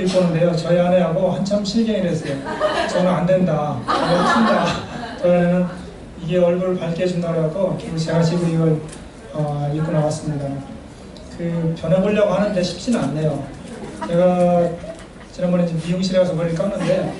보는데요. 저희 아내하고 한참 실갱이를 했어요. 저는 안 된다. 튄다. 저희 아내는 이게 얼굴을 밝게 해준다고 해서 결국 제가 지금 이걸 입고 나왔습니다. 그 변해보려고 하는데 쉽지는 않네요. 제가 지난번에 미용실에 가서 머리를 깎는데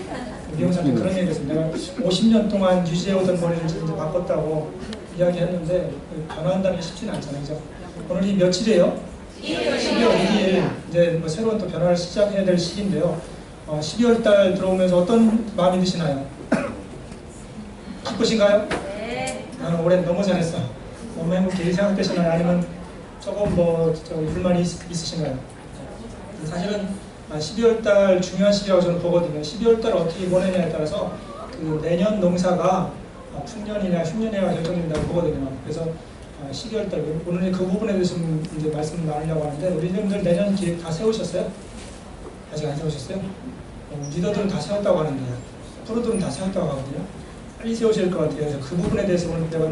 미용사한테 그런 얘기 했어요. 내가 50년 동안 유지해오던 머리를 이제 바꿨다고 이야기했는데 변화한다는 게 쉽지는 않잖아요. 그죠? 오늘이 며칠이에요? 12월 1일 이제 뭐 새로운 또 변화를 시작해야 될 시기인데요. 12월 달 들어오면서 어떤 마음이 드시나요? 기쁘신가요? 네. 나는 올해 너무 잘했어. 너무 행복해 생각되시나요? 아니면 조금 뭐 불만이 있으신가요? 사실은 12월 달 중요한 시기라고 저는 보거든요. 12월 달 어떻게 보내냐에 따라서 그 내년 농사가 풍년이나 흉년이나 결정된다고 보거든요. 그래서 12월 달 오늘 그 부분에 대해서 이제 말씀을 나누려고 하는데 우리들 내년 계획 다 세우셨어요? 아직 안 세우셨어요? 리더들은 다 세웠다고 하는데요. 프로들은 다 세웠다고 하거든요. 빨리 세우실 것 같아요. 그래서 그 부분에 대해서 오늘 제가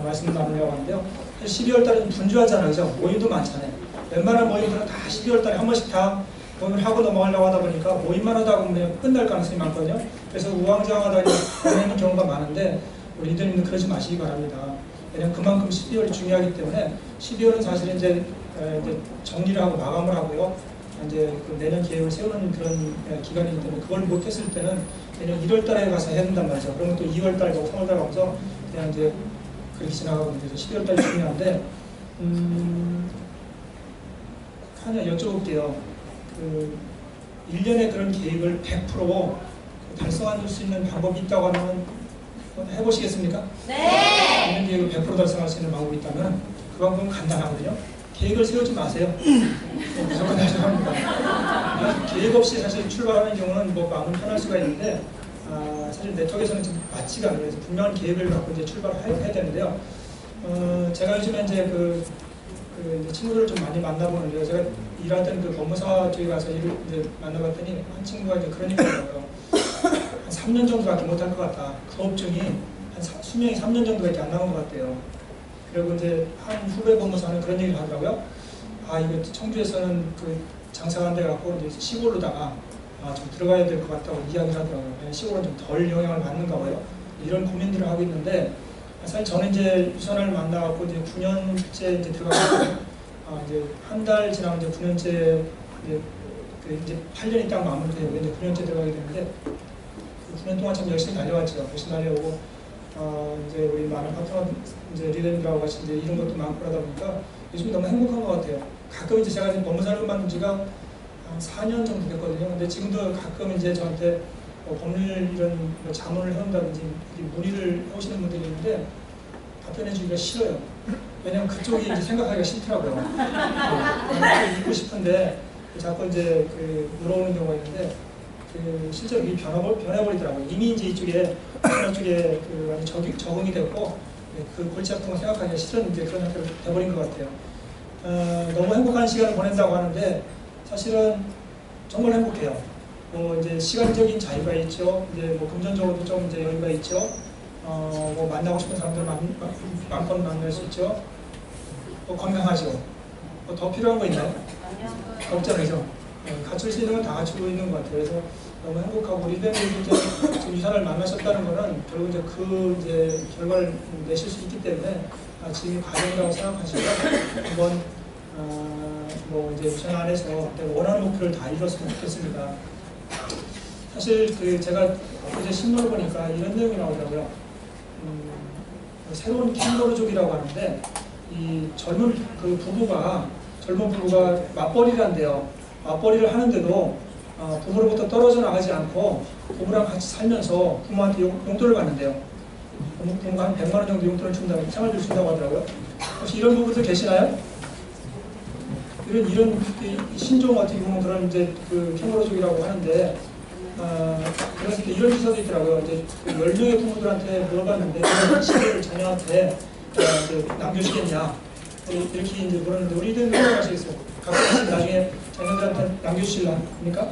말씀을 나누려고 하는데요. 12월 달은 분주하잖아요. 그죠? 모임도 많잖아요. 웬만한 모임들은 다 12월 달에 한 번씩 다 모임을 하고 넘어가려고 하다 보니까 모임만 하다 보면 끝날 가능성이 많거든요. 그래서 우왕좌왕하다 보내는 경우가 많은데 우리 리더님들 그러지 마시기 바랍니다. 왜냐면 그만큼 12월이 중요하기 때문에 12월은 사실 이제 정리를 하고 마감을 하고요. 이제 그 내년 계획을 세우는 그런 기간이기 때문에 그걸 못했을 때는 내년 1월 달에 가서 해야 된단 말이죠. 그러면 또 2월 달고 3월 달 가면서 그냥 이제 그렇게 지나가거든요. 12월 달이 중요한데 하나 여쭤볼게요. 그 1년에 그런 계획을 100% 달성할 수 있는 방법이 있다고 하면 해보시겠습니까? 네! 1년 계획을 100% 달성할 수 있는 방법이 있다면 그 방법은 간단하거든요. 계획을 세우지 마세요. 무조건 하셔야 합니다. 계획 없이 사실 출발하는 경우는 뭐 마음은 편할 수가 있는데 사실 내 쪽에서는 좀 맞지가 않아요. 그래서 분명한 계획을 갖고 이제 출발을 해야 되는데요. 제가 요즘에 이제 이제 친구들을 좀 많이 만나보는데요. 제가 일할 때는 그 법무사 쪽에 가서 일을 이제 만나봤더니 한 친구가 이제 그런 얘기를 하더라고요. 한 3년 정도밖에 못할 것 같다. 그 업종이 한 수명이 3년 정도밖에 안 남은 것 같대요. 그리고 이제 한 후배 법무사는 그런 얘기를 하더라고요. 이거 청주에서는 그 장사가 안 돼갖고 이제 시골로다가 좀 들어가야 될 것 같다고 이야기를 하더라고요. 시골은 좀 덜 영향을 받는가 봐요. 이런 고민들을 하고 있는데 사실 저는 이제 유선을 만나갖고 이제 9년째 이제 들어가고 이제 한 달 지나면 이제 9년째 이제 8년이 딱 마무리되고 이제 9년째 들어가게 되는데 그 9년 동안 참 열심히 달려왔죠. 열심히 달려오고 이제 우리 많은 파트너 이제 리더들하고 같이 이제 이런 것도 많고 그러다 보니까 요즘 너무 행복한 것 같아요. 가끔 이제 제가 지금 법무사를 맡은 지가 한 4년 정도 됐거든요. 근데 지금도 가끔 이제 저한테 법률 이런 자문을 해온다든지 문의를 해오시는 분들이 있는데 답변해주기가 싫어요. 왜냐면 그쪽이 이제 생각하기가 싫더라고요. 읽고 싶은데 자꾸 이제 물어오는 경우가 있는데 실제로 이게 변해버리더라고요. 이미 이제 이쪽에 많이 적응이 됐고 그 골치 아픈 거 생각하기가 싫은 이제 그런 형태로 돼버린 것 같아요. 너무 행복한 시간을 보낸다고 하는데 사실은 정말 행복해요. 뭐 이제 시간적인 자유가 있죠. 이제 뭐 금전적으로도 좀 이제 여유가 있죠. 뭐 만나고 싶은 사람들 마음껏 만날 수 있죠. 뭐 건강하죠. 뭐 더 필요한 거 있나요? 없잖아요. 갖출 수 있는 건 다 갖추고 있는 것 같아요. 그래서 너무 행복하고 우리 팬들도 지금 유산을 만나셨다는 거는 결국 이제 결과를 내실 수 있기 때문에 지금 과정이라고 생각하시고 한번 뭐 이제 유산 안에서 내가 원하는 목표를 다 이뤘으면 좋겠습니다. 사실 제가 어제 신문을 보니까 이런 내용이 나오더라고요. 새로운 캥거루족이라고 하는데 이 젊은 부부가 맞벌이를 한대요. 맞벌이를 하는데도 부모로부터 떨어져 나가지 않고 부부랑 같이 살면서 부모한테 용돈을 받는데요. 부모가 한 100만 원 정도 용돈을 준다고 생활비를 준다고 하더라고요. 혹시 이런 부부들 계시나요? 이런 신종 어떻게 보면 그런 이제 캥거루족이라고 하는데 그래서 이런 기사도 있더라고요. 이제 10명의 부모들한테 물어봤는데 시를 자녀한테 남겨주겠냐 이렇게 이제 물었는데 우리들은 생각하시겠어요? 가끔씩 나중에 자녀들한테 남겨주실랍니까?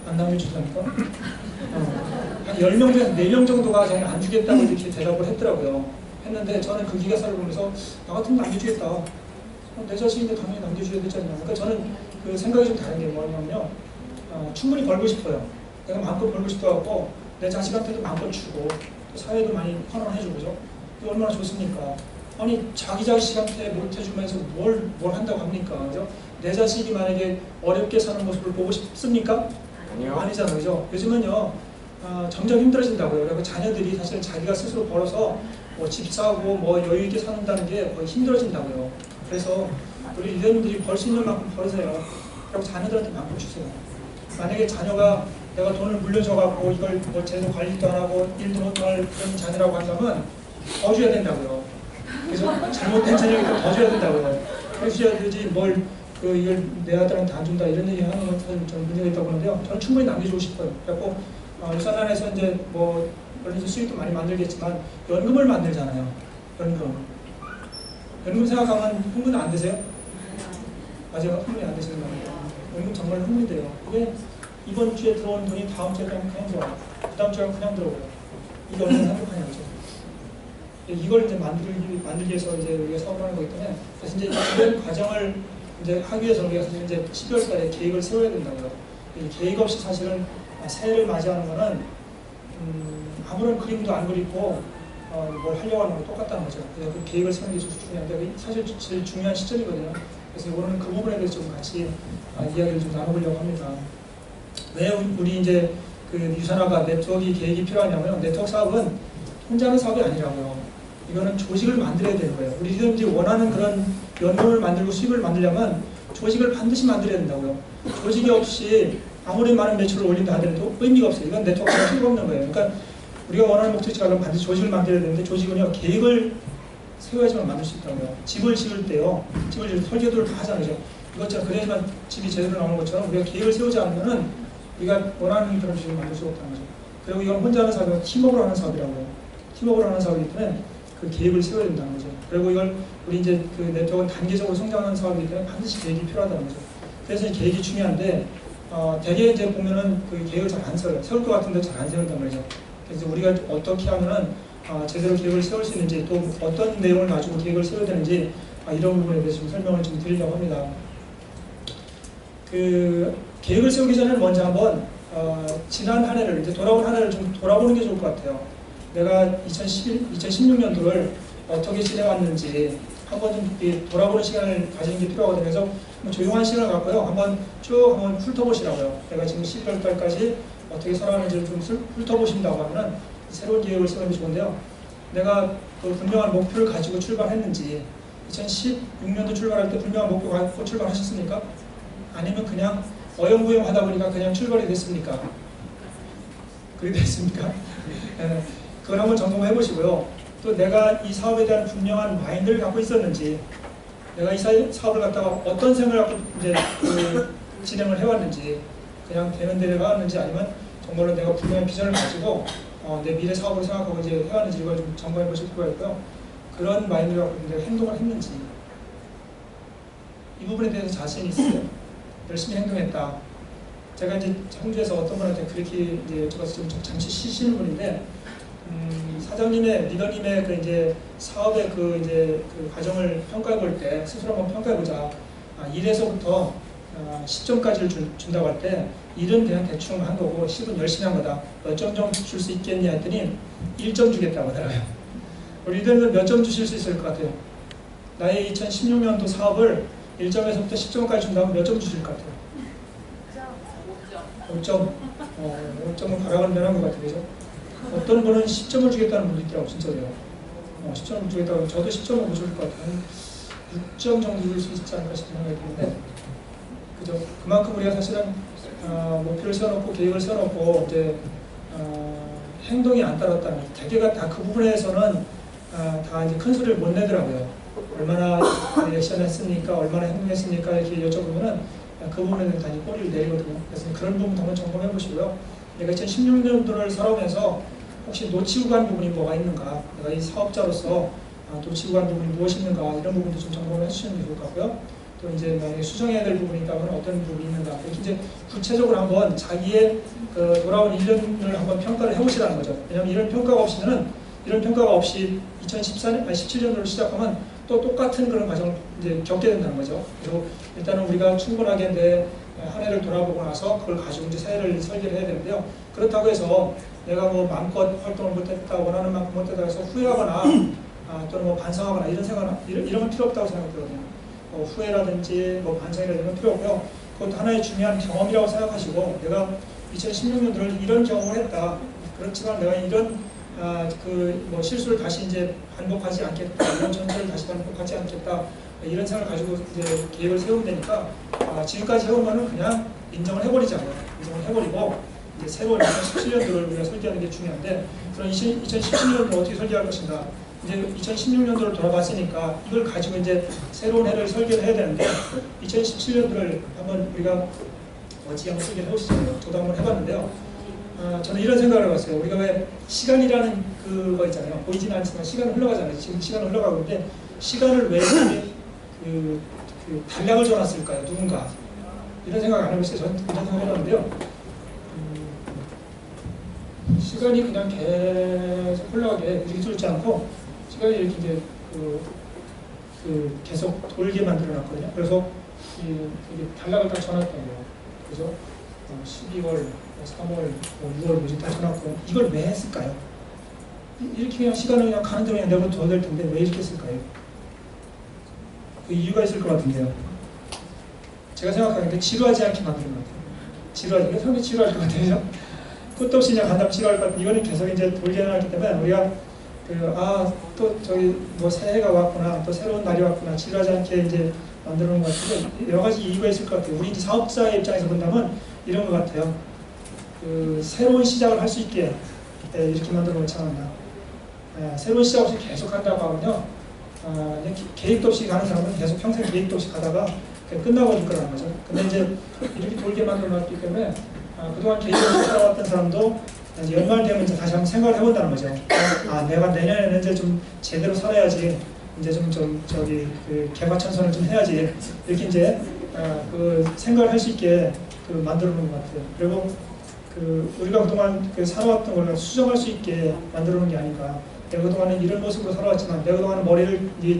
안 남겨주실랍니까? 한 10명 중 4명 정도가 저는 안 주겠다고 이렇게 대답을 했더라고요. 했는데 저는 그 기사를 보면서 나 같으면 남겨주겠다. 내 자식인데 당연히 남겨줘야 되지 않냐. 그러니까 저는 그 생각이 좀 다른 게 뭐냐면요. 충분히 벌고 싶어요. 내가 마음껏 벌고 싶어갖고 내 자식한테도 마음껏 주고 또 사회도 많이 환원해주고 그죠? 이게 얼마나 좋습니까? 아니 자기 자식한테 못해주면서 뭘 한다고 합니까? 그죠? 내 자식이 만약에 어렵게 사는 모습을 보고 싶습니까? 아니요. 아니잖아요. 그죠? 요즘은요 점점 힘들어진다고요. 그리고 자녀들이 사실 자기가 스스로 벌어서 뭐 집 사고 뭐 여유 있게 산다는 게 거의 힘들어진다고요. 그래서 우리 리더님들이 벌 수 있는 만큼 벌으세요. 그리고 자녀들한테 만큼 주세요. 만약에 자녀가 내가 돈을 물려줘갖고 이걸 뭐 제대로 관리도 안 하고 일도 못할 그런 자녀라고 한다면 더 줘야 된다고요. 그래서 잘못된 자녀니까 더 줘야 된다고요. 그래서 줘야 되지 뭘 이걸 내 아들한테 안 준다 이런 얘기 하는 건 사실 좀 문제가 있다고 보는데요. 저는 충분히 남겨주고 싶어요. 그래갖고 유산안에서 이제 뭐 물론 이제 수익도 많이 만들겠지만 연금을 만들잖아요. 연금 생각하면 흥분 안 되세요? 맞아요. 흥분이 안 되시는 거예요. 연금 정말 흥분이 돼요. 이게 이번 주에 들어온 돈이 다음 주에 그냥 들어와요. 그 다음 주에 그냥 들어와요. 이게 얼마나 행복하냐, 그죠? 이걸 이제 만들기 위해서 이제 우리가 사업을 하는 거기 때문에, 그래서 이제 이런 과정을 이제 하기 위해서 우리가 사실 이제 12월 달에 계획을 세워야 된다고요. 이 계획 없이 사실은 새해를 맞이하는 거는, 아무런 그림도 안 그리고, 뭘 하려고 하는 거 똑같다는 거죠. 그래서 그 계획을 세우는 게 중요한데, 사실 제일 중요한 시점이거든요. 그래서 오늘은 그 부분에 대해서 좀 같이 이야기를 좀 나눠보려고 합니다. 왜 우리 이제 그 유산화가 네트워크 계획이 필요하냐면, 네트워크 사업은 혼자 하는 사업이 아니라고요. 이거는 조직을 만들어야 되는 거예요. 우리 리더님들이 원하는 그런 연금을 만들고 수익을 만들려면 조직을 반드시 만들어야 된다고요. 조직이 없이 아무리 많은 매출을 올린다 하더라도 의미가 없어요. 이건 네트워크가 필요가 없는 거예요. 그러니까 우리가 원하는 목적지가 그럼 반드시 조직을 만들어야 되는데, 조직은요 계획을 세워야지만 만들 수 있다고요. 집을 지을 때요, 집을 지을 때 설계도를 다 하잖아요. 이것처럼 그래야지만 집이 제대로 나오는 것처럼 우리가 계획을 세우지 않으면은 우리가 원하는 그런 집을 만들 수가 없다는 거죠. 그리고 이건 혼자 하는 사업이 아니라 팀워크로 하는 사업이라고요. 팀워크로 하는 사업이기 때문에 그 계획을 세워야 된다는 거죠. 그리고 이걸 우리 이제 그 네트워크는 단계적으로 성장하는 사업이기 때문에 반드시 계획이 필요하다는 거죠. 그래서 이 계획이 중요한데, 대개 이제 보면은 그 계획을 잘 안 세워요. 세울 것 같은데 잘 안 세운단 말이죠. 그래서 우리가 어떻게 하면은 제대로 계획을 세울 수 있는지, 또 어떤 내용을 가지고 계획을 세워야 되는지, 이런 부분에 대해서 좀 설명을 좀 드리려고 합니다. 그 계획을 세우기 전에 먼저 한번 지난 한 해를, 이제 돌아온 한 해를 좀 돌아보는 게 좋을 것 같아요. 내가 2016년도를 어떻게 지내왔는지 한번 좀 돌아보는 시간을 가지는 게 필요하거든요. 그래서 조용한 시간을 갖고요, 한번 쭉 한번 훑어보시라고요. 내가 지금 12월 달까지 어떻게 살아왔는지를 좀 훑어보신다고 하면은 새로운 계획을 세우는 게 좋은데요. 내가 그 분명한 목표를 가지고 출발했는지, 2016년도 출발할 때 분명한 목표 가지고 출발하셨습니까? 아니면 그냥 어영부영 하다 보니까 그냥 출발이 됐습니까? 그게 됐습니까? 네, 그걸 한번 점검해 보시고요. 또 내가 이 사업에 대한 분명한 마인드를 갖고 있었는지, 내가 이 사업을 갖다가 어떤 생각을 갖고 이제 진행을 해왔는지, 그냥 되는 대로 해왔는지, 아니면 정말로 내가 분명한 비전을 가지고 내 미래 사업을 생각하고 이제 해왔는지, 이걸 좀 점검해 보실 필요가 있고요. 그런 마인드를 갖고 이제 행동을 했는지, 이 부분에 대해서 자신이 있어요. 열심히 행동했다. 제가 이제 청주에서 어떤 분한테 그렇게 이제 여쭤봐서 좀 잠시 쉬시는 분인데, 사장님의, 리더님의 그 이제 사업의 그 이제 그 과정을 평가해 볼 때, 스스로 한번 평가해 보자. 1에서부터 10점까지를 준다고 할 때, 1은 그냥 대충 한 거고 10은 열심히 한 거다. 몇 점 정도 줄 수 있겠니 했더니 1점 주겠다고 하더라고요. 우리 리더님은 몇 점 주실 수 있을 것 같아요? 나의 2016년도 사업을 1점에서부터 10점까지 준다면 몇 점 주실 것 같아요? 5점. 5점은 바라는 면한 것 같아요. 그죠? 어떤 분은 10점을 주겠다는 분도 있더라고요. 진짜로요. 10점을 주겠다고. 저도 10점을 못 줄 것 같아요. 6점 정도 줄 수 있지 않을까 싶은 생각이 드는데, 그죠? 그만큼 우리가 사실은 목표를 세워놓고 계획을 세워놓고 이제 행동이 안 따랐다는 거죠. 대개가 다 그 부분에서는 다 이제 큰 소리를 못 내더라고요. 얼마나 액션했습니까? 얼마나 행동했습니까? 이렇게 여쭤보면은 그 부분에 대해서 다시 꼬리를 내리거든요. 그래서 그런 부분 한번 점검해 보시고요. 내가 2016년도를 살아오면서 혹시 놓치고 간 부분이 뭐가 있는가, 내가 이 사업자로서 놓치고 간 부분이 무엇이 있는가, 이런 부분도 좀 점검을 해주시는 게 좋을 것 같고요. 또 이제 만약에 수정해야 될 부분이 있다면 어떤 부분이 있는가, 이렇게 이제 구체적으로 한번 자기의 그 돌아온 1년을 한번 평가를 해보시라는 거죠. 왜냐하면 이런 평가가 없이 17년도를 시작하면 또 똑같은 그런 과정을 이제 겪게 된다는 거죠. 그리고 일단은 우리가 충분하게 내 한 해를 돌아보고 나서 그걸 가지고 이제 새해를 설계를 해야 되는데요. 그렇다고 해서 내가 뭐 마음껏 활동을 못했다, 원하는 만큼 못했다 해서 후회하거나 또는 뭐 반성하거나 이런 생각, 이런 건 필요 없다고 생각하거든요. 후회라든지 뭐 반성이라든지 건 필요 없고요. 그것도 하나의 중요한 경험이라고 생각하시고, 내가 2016년도를 이런 경험을 했다. 그렇지만 내가 이런 뭐 실수를 다시 이제 반복하지 않겠다. 이런 전철을 다시 반복하지 않겠다. 이런 생각을 가지고 이제 계획을 세우면 되니까, 지금까지 해온 거는 그냥 인정을 해버리자고요. 인정을 해버리고, 이제 새로운 2017년도를 우리가 설계하는 게 중요한데, 그럼 2017년도 어떻게 설계할 것인가? 이제 2016년도를 돌아봤으니까 이걸 가지고 이제 새로운 해를 설계를 해야 되는데, 2017년도를 한번 우리가 어찌 한번 설계를 해보시죠. 저도 한번 해봤는데요. 저는 이런 생각을 해봤어요. 우리가 왜 시간이라는 그거 있잖아요. 보이지는 않지만 시간은 흘러가잖아요. 지금 시간은 흘러가고 있는데, 시간을 왜 이렇게 단락을 줘놨을까요? 누군가. 이런 생각 안 해봤어요. 저는 그런 생각 해봤는데요. 시간이 그냥 계속 흘러가게 이렇게 줄지 않고, 시간이 이렇게 이제 계속 돌게 만들어놨거든요. 그래서 이게 단락을 딱 쳐놨던 거예요. 그래서 12월, 3월, 6월 뭐지 다 쳐놨고, 이걸 왜 했을까요? 이렇게 그냥 시간을 그냥 가는 대로 그냥 내버려둬야 될 텐데 왜 이렇게 했을까요? 그 이유가 있을 것 같은데요. 제가 생각하는데 지루하지 않게 만드는 것 같아요. 지루하지, 상당히 지루할 것 같아요. 끝도 없이 그냥 간다면 지루할 것 같아요. 이거는 계속 이제 돌게 해놨기 때문에 우리가 또 저기 뭐 새해가 왔구나, 또 새로운 날이 왔구나, 지루하지 않게 이제 만들어 놓은 것 같은데, 여러 가지 이유가 있을 것 같아요. 우리 이제 사업자의 입장에서 본다면 이런 것 같아요. 새로운 시작을 할 수 있게 이렇게 만들어 놓지 않았나. 새로운 시작 없이 계속 한다고 하면요, 계획도 없이 가는 사람은 계속 평생 계획도 없이 가다가 끝나버릴 거라는 거죠. 근데 이제 이렇게 돌게 만들어 놨기 때문에 그동안 계획 없이 살아왔던 사람도 이제 연말 되면 이제 다시 한번 생각을 해본다는 거죠. 내가 내년에는 이제 좀 제대로 살아야지, 이제 저기 개과천선을 좀 해야지, 이렇게 이제 생각을 할 수 있게 만들어 놓은 것 같아요. 그리고 우리가 그동안 살아왔던 걸 수정할 수 있게 만들어 놓은 게 아닌가. 내가 그동안은 이런 모습으로 살아왔지만, 내가 그동안은 머리를 이게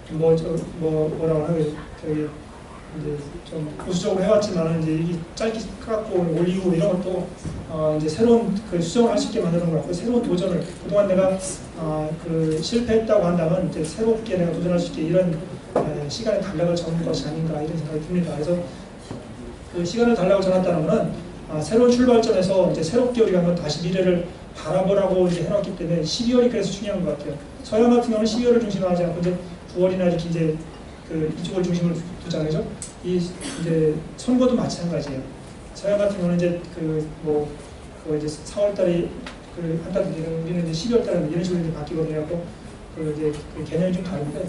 뭐라고 하나, 저기 이제 좀 보수적으로 해왔지만, 이제 이게 짧게 깎고 올리고 이런 것도 이제 새로운 수정을 할 수 있게 만드는 것 같고, 새로운 도전을, 그동안 내가 실패했다고 한다면 이제 새롭게 내가 도전할 수 있게 이런 시간의 단락을 잡는 것이 아닌가, 이런 생각이 듭니다. 그래서 시간의 단락을 정했다는 것은 새로운 출발점에서 이제 새롭게 우리가 한번 다시 미래를 바라보라고 이제 해놨기 때문에 12월이 그래서 중요한 것 같아요. 서양 같은 경우는 12월을 중심으로 하지 않고 이제 9월이나 이렇게 이제 이쪽을 중심으로 두잖아요. 이제 선거도 마찬가지예요. 서양 같은 경우는 이제 이제 4월달에 한달 뒤에는 우리는 이제 12월달에 이런 식으로 이제 바뀌거든요. 이제 개념이 좀 다른데,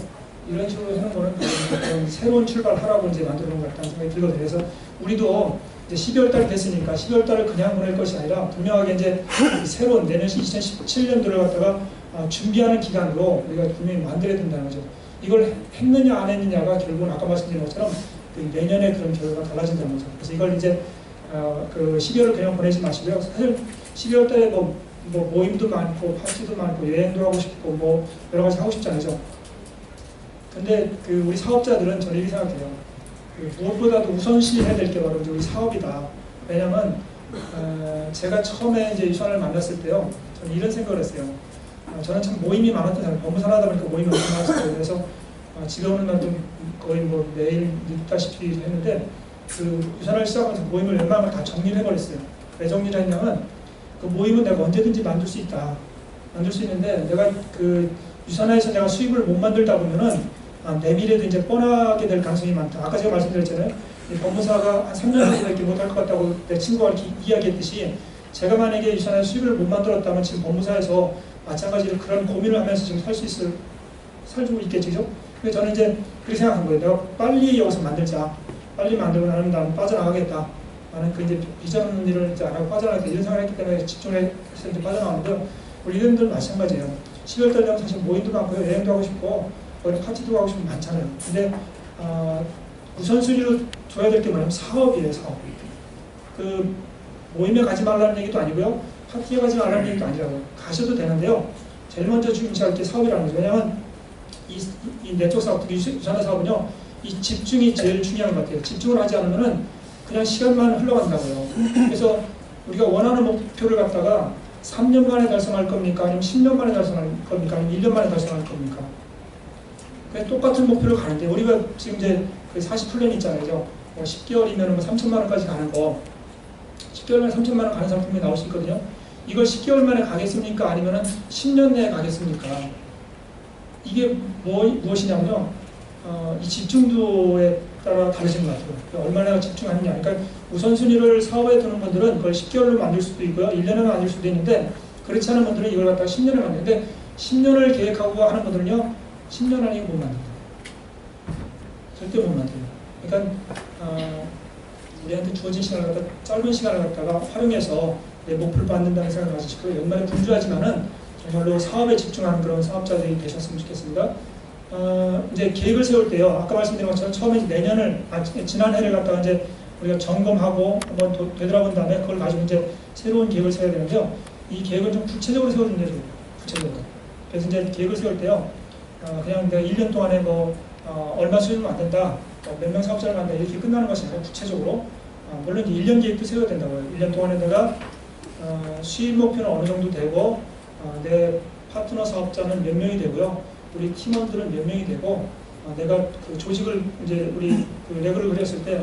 이런 식으로 하는 거는 새로운 출발하라고 이제 만들어 놓은 것 같다는 생각이 들거든요. 그래서 우리도 이제 12월달이 됐으니까 12월달을 그냥 보낼 것이 아니라 분명하게 이제 새로운 내년 2017년도를 갖다가 준비하는 기간으로 우리가 분명히 만들어야 된다는 거죠. 이걸 했느냐 안 했느냐가 결국은 아까 말씀드린 것처럼 내년에 그런 결과가 달라진다는 거죠. 그래서 이걸 이제 12월을 그냥 보내지 마시고요. 사실 12월달에 뭐 모임도 많고 파티도 많고 여행도 하고 싶고 뭐 여러 가지 하고 싶지 않으죠. 근데 우리 사업자들은 저는 이렇게 생각해요. 무엇보다도 우선시 해야 될 게 바로 우리 사업이다. 왜냐면 제가 처음에 이제 유선을 만났을 때요, 저는 이런 생각을 했어요. 저는 참 모임이 많았던 사람, 법무사를 하다 보니까 모임이 엄청 많았어요. 그래서 지금은 나도 거의 뭐 매일 읽다시피 했는데, 유선을 시작하면서 모임을 웬만하면 다 정리를 해버렸어요. 왜 정리를 했냐면, 모임은 내가 언제든지 만들 수 있다. 만들 수 있는데, 내가 유선에서 내가 수입을 못 만들다 보면은 내미래도 이제 뻔하게 될 가능성이 많다. 아까 제가 말씀드렸잖아요. 법무사가 한 3년 정도밖에 못할 것 같다고 내 친구가 이렇게 이야기했듯이, 제가 만약에 유선에서 수입을 못 만들었다면 지금 법무사에서 마찬가지로 그런 고민을 하면서 지금 살고 있겠죠. 그래서 저는 이제 그렇게 생각한 거예요. 내가 빨리 여기서 만들자. 빨리 만들고 나는 빠져나가겠다. 나는 이제 비전 일을 이제 안 하고 빠져나가겠다. 이런 생각을 했기 때문에 집중해서 이제 빠져나가는데요. 우리 이들도 마찬가지예요. 12월달 되면 사실 모임도 많고요. 여행도 하고 싶고, 파티도 하고 싶은 많잖아요. 근데 우선순위로 줘야 될 게 뭐냐면 사업이에요. 사업. 모임에 가지 말라는 얘기도 아니고요, 파티에 가지 말라는 얘기도 아니라고요. 가셔도 되는데요, 제일 먼저 중시할 게 사업이라는 거죠. 왜냐하면 이 네트워크 사업, 유선화 사업은요, 이 집중이 제일 중요한 것 같아요. 집중을 하지 않으면은 그냥 시간만 흘러간다고요. 그래서 우리가 원하는 목표를 갖다가 3년 만에 달성할 겁니까? 아니면 10년 만에 달성할 겁니까? 아니면 1년 만에 달성할 겁니까? 그냥 똑같은 목표를 가는데, 우리가 지금 이제 그 40플랜 있잖아요. 10개월이면 뭐 3천만 원까지 가는 거, 10개월 만에 3천만 원 가는 상품이 나올 수 있거든요. 이걸 10개월 만에 가겠습니까? 아니면 10년 내에 가겠습니까? 이게 무엇이냐면요. 이 집중도에 따라 다르신 것 같아요. 얼마나 집중하느냐. 그러니까 우선순위를 사업에 두는 분들은 그걸 10개월로 만들 수도 있고요. 1년에 만들 수도 있는데, 그렇지 않은 분들은 이걸 갖다가 10년에 만드는데, 10년을 계획하고 하는 분들은요, 10년 아니고 못 만듭니다. 절대 못 만들어요. 그러니까 우리한테 주어진 시간을 갖다가, 짧은 시간을 갖다가 활용해서 내 목표를 만든다는 생각을 가지시고, 연말에 분주하지만은 정말로 사업에 집중하는 그런 사업자들이 되셨으면 좋겠습니다. 이제 계획을 세울 때요, 아까 말씀드린 것처럼 처음에 내년을, 지난해를 갖다가 이제 우리가 점검하고 한번 되돌아본 다음에 그걸 가지고 이제 새로운 계획을 세워야 되는데요. 이 계획을 좀 구체적으로 세워주는 게 좋아요. 구체적으로. 그래서 이제 계획을 세울 때요, 그냥 내가 1년 동안에 얼마 수익을 만든다, 몇 명 사업자를 만든다, 이렇게 끝나는 것이 아니라 구체적으로, 물론 이제 1년 계획도 세워야 된다고요. 1년 동안에 내가 수익 목표는 어느 정도 되고, 내 파트너 사업자는 몇 명이 되고요. 우리 팀원들은 몇 명이 되고, 내가 그 조직을 이제 우리 그 레그를 그렸을 때,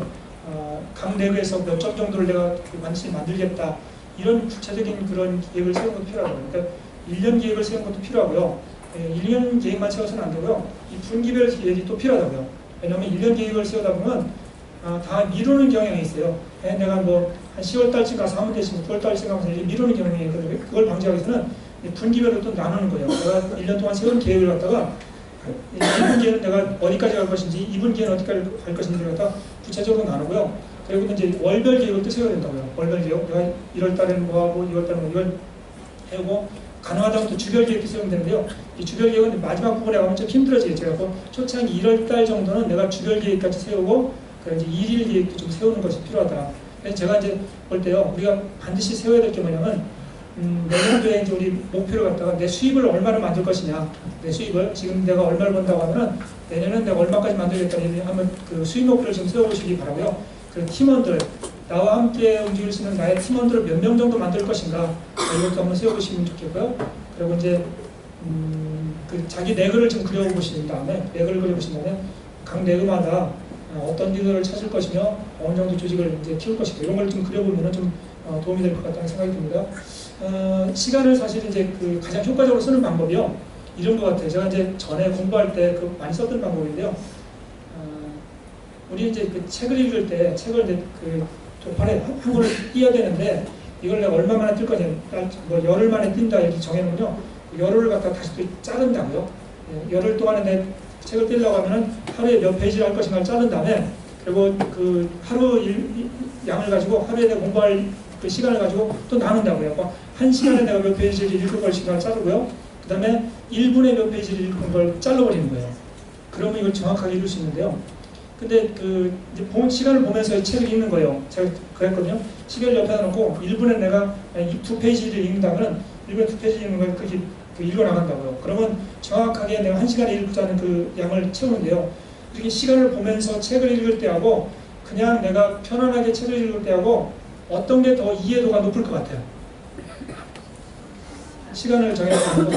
각 레그에서 몇 점 정도를 내가 반드시 만들겠다. 이런 구체적인 그런 계획을 세우는 것도 필요하고요. 그러니까 1년 계획을 세우는 것도 필요하고요. 1년 계획만 세워서는 안 되고요. 이 분기별 계획이 또 필요하다고요. 왜냐하면 1년 계획을 세우다 보면 다 미루는 경향이 있어요. 내가 뭐 한 10월 달쯤 가서 하면 되지, 9월 달쯤 가서 미루는 경향이 있거든요. 그걸 방지하기 위해서는 분기별로 또 나누는 거예요. 내가 1년 동안 세운 계획을 갖다가 1분기에는 내가 어디까지 갈 것인지, 2분기에는 어디까지 갈 것인지를 갖다 구체적으로 나누고요. 그리고 이제 월별 계획을 또 세워야 된다고요. 월별 계획. 내가 1월 달에는 뭐 하고, 2월 달에는 이걸 해오고, 가능하다면 또 주별 계획도 세우면 되는데요. 이 주별 계획은 마지막 부분에 가면 좀 힘들어지겠죠. 그래서 초창기 1월 달 정도는 내가 주별 계획까지 세우고, 그래서 이제 일일 계획도 좀 세우는 것이 필요하다. 그래서 제가 이제 볼 때요, 우리가 반드시 세워야 될 게 뭐냐면, 내년도에 이제 우리 목표를 갖다가 내 수입을 얼마를 만들 것이냐, 내 수입을 지금 내가 얼마를 번다고 하면은 내년은 내가 얼마까지 만들겠다 하면 그 수입 목표를 좀 세워보시기 바라고요. 그 팀원들, 나와 함께 움직일 수 있는 나의 팀원들을 몇 명 정도 만들 것인가, 이것도 한번 세워보시면 좋겠고요. 그리고 이제 그 자기 레그를 좀 그려보신 다음에, 레그를 그려보신 다음에 각 레그마다 어떤 리더를 찾을 것이며 어느 정도 조직을 이제 키울 것인가, 이런 걸 좀 그려보면 좀 도움이 될 것 같다는 생각이 듭니다. 시간을 사실 이제 그 가장 효과적으로 쓰는 방법이요, 이런 것 같아요. 제가 이제 전에 공부할 때 그 많이 썼던 방법인데요. 우리 이제 그 책을 읽을 때, 책을 이제 그 도판에 한 권을 띄어야 되는데, 이걸 내가 얼마 만에 뜰 거냐, 뭐 열흘 만에 띈다 이렇게 정해놓으면요, 열흘을 갖다 다시 또 자른다고요. 열흘 동안에 내 책을 띄려고 하면은 하루에 몇 페이지를 할 것인가를 자른 다음에, 그리고 그 하루 양을 가지고 하루에 내가 공부할 그 시간을 가지고 또 나눈다고요. 한 시간에 내가 몇 페이지를 읽을 것인가를 자르고요. 그 다음에 1분에 몇 페이지를 읽은 걸 잘라버리는 거예요. 그러면 이걸 정확하게 읽을 수 있는데요. 근데 그 이제 시간을 보면서 이 책을 읽는 거예요. 제가 그랬거든요. 시계를 옆에다 놓고 1분에 내가 2페이지를 읽는다면 1분에 2페이지 읽는 걸 그렇게 읽어 나간다고요. 그러면 정확하게 내가 한 시간에 읽자는 그 양을 채우는데요. 이렇게 시간을 보면서 책을 읽을 때하고 그냥 내가 편안하게 책을 읽을 때하고 어떤 게 더 이해도가 높을 것 같아요. 시간을 정해서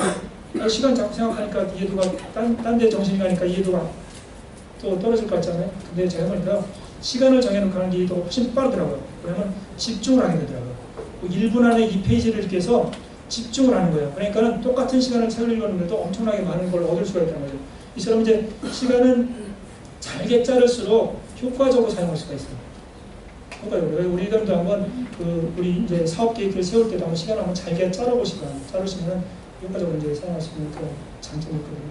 시간 자꾸 생각하니까 이해도가 딴 데 정신이 가니까 이해도가 또 떨어질 것 같잖아요. 근데 제가 보니까 시간을 정해놓고 하는 게 이해도가 훨씬 빠르더라고요. 왜냐면 집중을 하게 되더라고요. 1분 안에 2페이지를 이렇게 해서 집중을 하는 거예요. 그러니까 똑같은 시간을 책을 읽었는데도 엄청나게 많은 걸 얻을 수가 있다는 거죠. 이처럼 이제 시간은 잘게 자를수록 효과적으로 사용할 수가 있어요. 효과적으로. 우리들도 한번 우리 이제 사업 계획을 세울 때도 한번 시간을 한번 잘게 자르시면 효과적으로 이제 사용할 수 있는 그런 장점이 있거든요.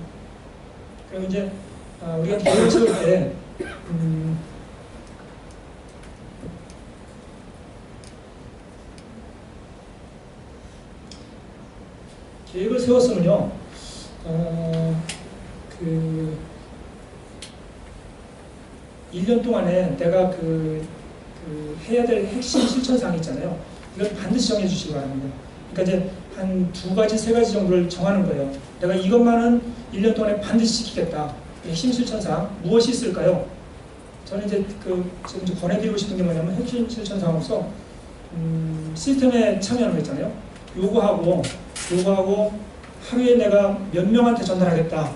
그리고 이제 우리가 계획을 세울 때 계획을 세웠으면요, 그 1년 동안에 내가 해야 될 핵심 실천사항 있잖아요. 이걸 반드시 정해 주시기 바랍니다. 그러니까 이제 한 2가지, 3가지 정도를 정하는 거예요. 내가 이것만은 1년 동안에 반드시 지키겠다. 핵심 실천사항 무엇이 있을까요? 저는 이제 지금 이제 권해드리고 싶은 게 뭐냐면 핵심 실천 사항으로서 시스템에 참여하는 거 있잖아요. 요거하고 하루에 내가 몇 명한테 전달하겠다.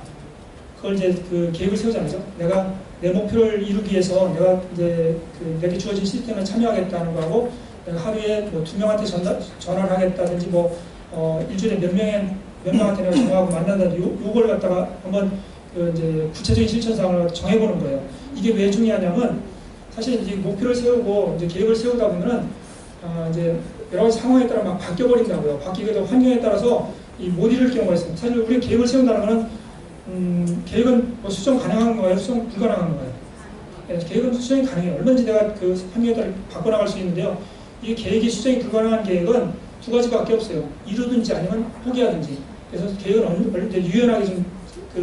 그걸 이제 그 계획을 세우잖아요. 내가 내 목표를 이루기 위해서 내가 이제 내게 주어진 시스템에 참여하겠다는 거하고 내가 하루에 뭐 2명한테 전화를 하겠다든지 뭐 일주일에 몇 명한테 내가 전화하고 만난다든지 요걸 갖다가 한번 이제 구체적인 실천 사항을 정해보는 거예요. 이게 왜 중요하냐면 사실 이제 목표를 세우고 이제 계획을 세우다 보면은 이제 여러 가지 상황에 따라 막 바뀌어버린다고요. 바뀌게 되고 환경에 따라서 못 이룰 경우가 있습니다. 사실 우리 계획을 세운다는 거는 계획은 뭐 수정 가능한 거예요? 수정 불가능한 거예요? 네, 계획은 수정이 가능해요. 얼마든지 내가 그 환경에 따라 바꿔나갈 수 있는데요. 이 계획이 수정이 불가능한 계획은 두 가지밖에 없어요. 이루든지 아니면 포기하든지. 그래서 계획은 이제 유연하게 좀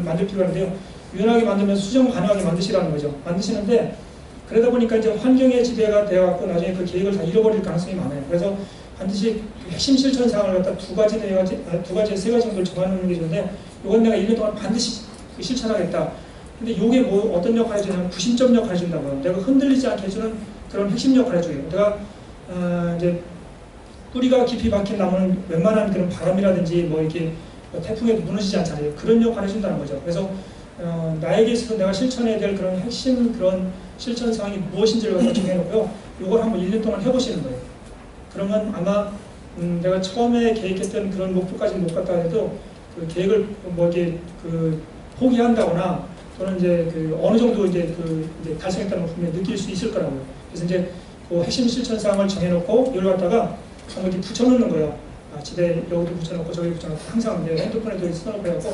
만들 필요가 있는데요. 유연하게 만들면 수정 가능하게 만드시라는 거죠. 만드시는데 그러다 보니까 이제 환경의 지배가 되어갖고 나중에 그 계획을 다 잃어버릴 가능성이 많아요. 그래서 반드시 핵심 실천 사항을 갖다 세 가지 정도를 정하는 게 좋은데 이건 내가 1년 동안 반드시 실천하겠다. 근데 이게 뭐 어떤 역할을 해주냐면 구심점 역할을 해준다고요. 내가 흔들리지 않게 해주는 그런 핵심 역할을 해줘요. 내가 이제 뿌리가 깊이 박힌 나무는 웬만한 그런 바람이라든지 뭐 이렇게 태풍에도 무너지지 않잖아요. 그런 역할을 해준다는 거죠. 그래서 나에게 있어서 내가 실천해야 될 그런 핵심 그런 실천 사항이 무엇인지를 정해놓고요. 이걸 한번 1년 동안 해보시는 거예요. 그러면 아마 내가 처음에 계획했던 그런 목표까지 못 갔다 해도 그 계획을 뭐 이렇게 포기한다거나 또는 이제 어느 정도 이제 이제 달성했다는 걸 분명히 느낄 수 있을 거라고요. 그래서 이제 그 핵심 실천 사항을 정해놓고 이걸 갖다가 한번 이렇게 붙여놓는 거예요. 집에 여기도 붙여놓고 저기 붙여놓고 항상 이제 핸드폰에도 써놓고 해갖고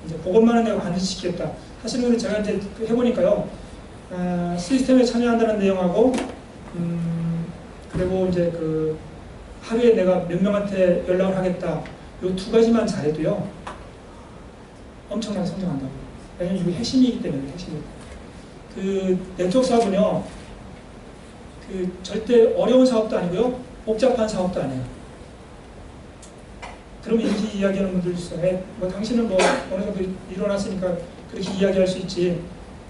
이제 그것만은 내가 반드시 지켰다. 사실은 제가 이제 해보니까요. 시스템에 참여한다는 내용하고 그리고 이제 하루에 내가 몇 명한테 연락을 하겠다. 이 두 가지만 잘해도요. 엄청나게 성장한다고. 왜냐면 이게 핵심이기 때문에 핵심이. 네트워크 사업은요. 절대 어려운 사업도 아니고요. 복잡한 사업도 아니에요. 그럼 이렇게 이야기하는 분들 있어요. 뭐 당신은 뭐 어느 정도 일어났으니까 그렇게 이야기할 수 있지.